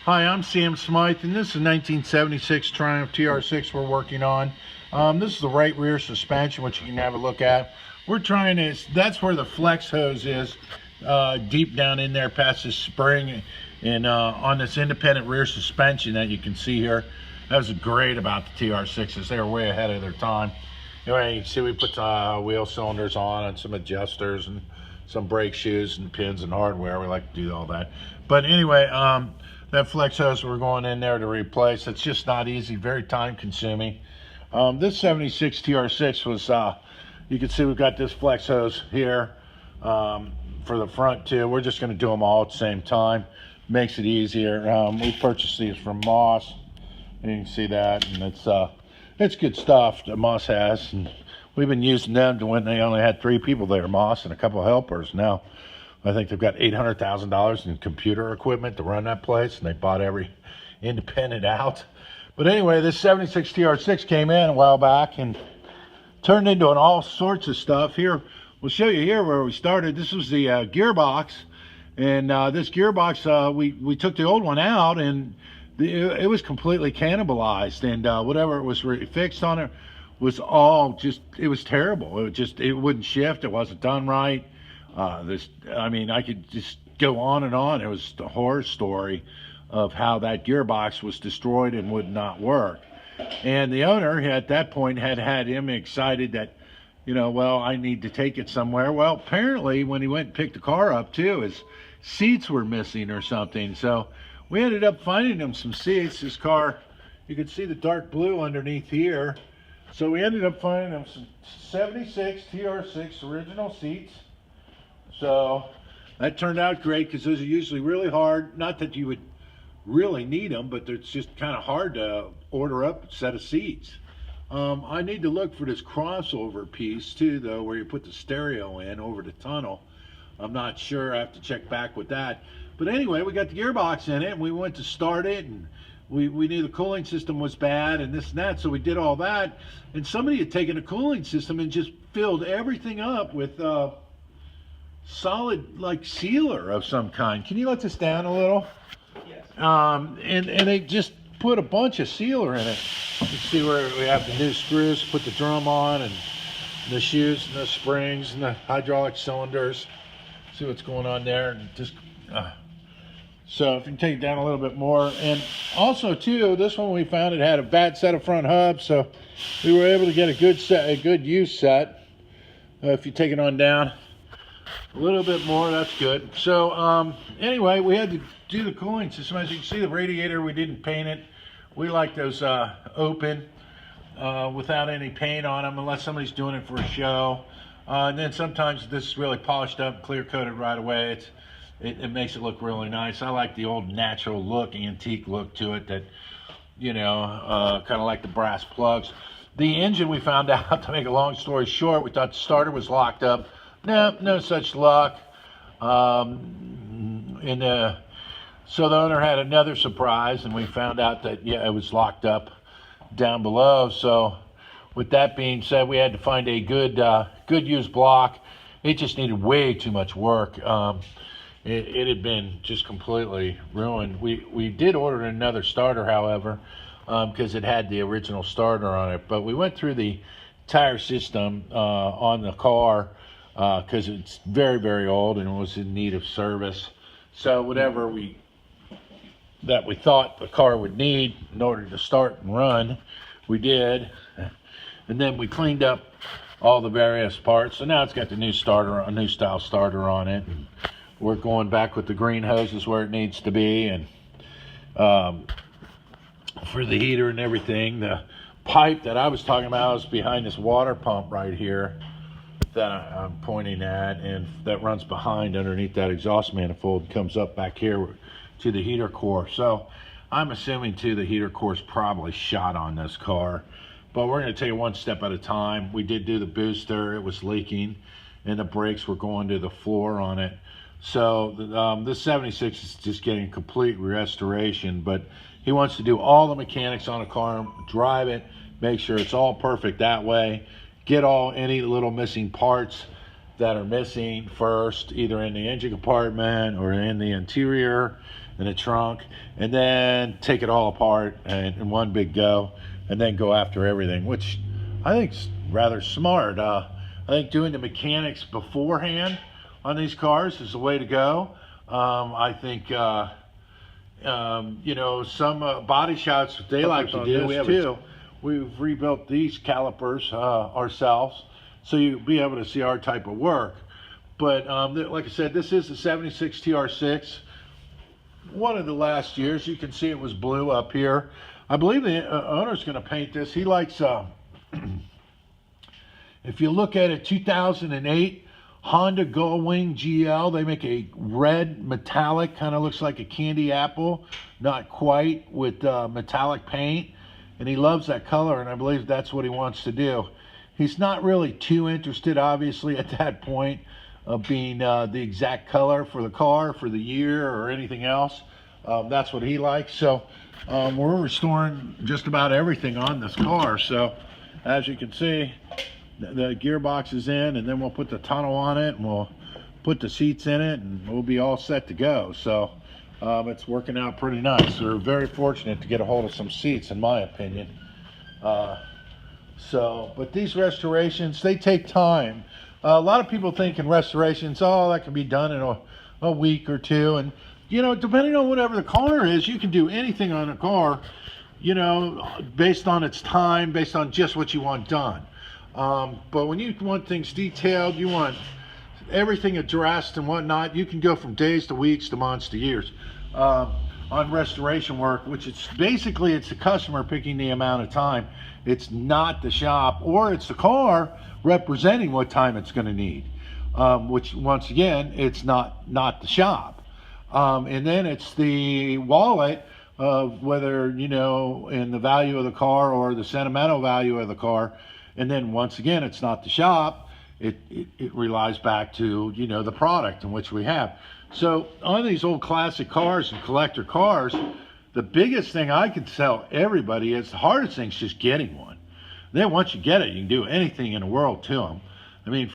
Hi, I'm Sam Smyth, and this is a 1976 Triumph TR6 we're working on. This is the right rear suspension, which you can have a look at. We're trying to, that's where the flex hose is, deep down in there past this spring, and on this independent rear suspension that you can see here. That was great about the TR6s. They were way ahead of their time. Anyway, you can see we put wheel cylinders on and some adjusters and some brake shoes and pins and hardware. We like to do all that. But anyway, that flex hose we're going in there to replace. It's just not easy, very time consuming. This 76 TR6 was, you can see we've got this flex hose here for the front too. We're just going to do them all at the same time. Makes it easier. We purchased these from Moss. And you can see that, and it's good stuff that Moss has. And we've been using them to when they only had 3 people there, Moss and a couple of helpers. Now I think they've got $800,000 in computer equipment to run that place, and they bought every independent out. But anyway, this 76 TR6 came in a while back and turned into all sorts of stuff. Here, we'll show you here where we started. This was the gearbox, and this gearbox, we took the old one out, and it was completely cannibalized, and whatever it was fixed on it was all just, it was terrible. It wouldn't shift. It wasn't done right. I mean, I could just go on and on. It was a horror story of how that gearbox was destroyed and would not work. And the owner at that point had him excited that, you know, well, I need to take it somewhere. Well, apparently when he went and picked the car up too, his seats were missing or something. So we ended up finding him some seats. This car, you can see the dark blue underneath here. So we ended up finding him some 76 TR6 original seats. So that turned out great, because those are usually really hard. Not that you would really need them, but it's just kind of hard to order up a set of seats. I need to look for this crossover piece too, though, where you put the stereo in over the tunnel. I'm not sure. I have to check back with that. But anyway, we got the gearbox in it, and we went to start it, and we knew the cooling system was bad and this and that, so we did all that. And somebody had taken a cooling system and just filled everything up with solid, like, sealer of some kind. Can you let this down a little? Yes. And they just put a bunch of sealer in it. You can see where we have the new screws to put the drum on, and the shoes and the springs and the hydraulic cylinders. See what's going on there, and just so if you can take it down a little bit more. And also too, this one we found it had a bad set of front hubs, so we were able to get a good use set. If you take it on down a little bit more, that's good. So anyway, we had to do the cooling system. As you can see, the radiator, we didn't paint it. We like those open without any paint on them, unless somebody's doing it for a show. And then sometimes this is really polished up, clear coated right away. It makes it look really nice. I like the old natural look, antique look to it, that, you know, kind of like the brass plugs. The engine, we found out, to make a long story short, we thought the starter was locked up. No such luck. So the owner had another surprise, and we found out that, yeah, it was locked up down below. So with that being said, we had to find a good used block. It just needed way too much work. It had been just completely ruined. We did order another starter, however, because it had the original starter on it. But we went through the tire system on the car, because it's very, very old and was in need of service. So whatever that we thought the car would need in order to start and run, we did. And then we cleaned up all the various parts. So now it's got the new starter, a new style starter on it. And we're going back with the green hoses where it needs to be, and for the heater and everything. The pipe that I was talking about is behind this water pump right here that I'm pointing at, and that runs behind underneath that exhaust manifold, comes up back here to the heater core. So I'm assuming too the heater core is probably shot on this car, but we're going to take it one step at a time. We did do the booster. It was leaking, and the brakes were going to the floor on it. So this 76 is just getting complete restoration, but he wants to do all the mechanics on a car, drive it, make sure it's all perfect that way, get any little missing parts that are missing first, either in the engine compartment or in the interior, in the trunk, and then take it all apart in one big go, and then go after everything, which I think is rather smart. I think doing the mechanics beforehand on these cars is the way to go. I think you know, some body shops they like to do. We've rebuilt these calipers ourselves, so you'll be able to see our type of work. But like I said, this is the 76 TR6. One of the last years, you can see it was blue up here. I believe the owner's going to paint this. He likes, if you look at a 2008 Honda Gullwing GL, they make a red metallic, kind of looks like a candy apple, not quite, with metallic paint. And he loves that color, and I believe that's what he wants to do. He's not really too interested, obviously, at that point of being the exact color for the car, for the year, or anything else. That's what he likes. So we're restoring just about everything on this car. So as you can see, the gearbox is in, and then we'll put the tonneau on it, and we'll put the seats in it, and we'll be all set to go. So it's working out pretty nice. We're very fortunate to get a hold of some seats, in my opinion. But these restorations, they take time. A lot of people think in restorations, oh, that can be done in a week or two. And, you know, depending on whatever the car is, you can do anything on a car, you know, based on its time, based on just what you want done. But when you want things detailed, you want everything addressed and whatnot, you can go from days to weeks to months to years on restoration work, which it's basically, it's the customer picking the amount of time. It's not the shop, or it's the car representing what time it's going to need, which once again, it's not the shop. And then it's the wallet of whether, you know, in the value of the car or the sentimental value of the car. And then once again, it's not the shop. It relies back to, you know, the product in which we have. So on these old classic cars and collector cars, the biggest thing I can tell everybody is the hardest thing is just getting one. Then once you get it, you can do anything in the world to them. I mean,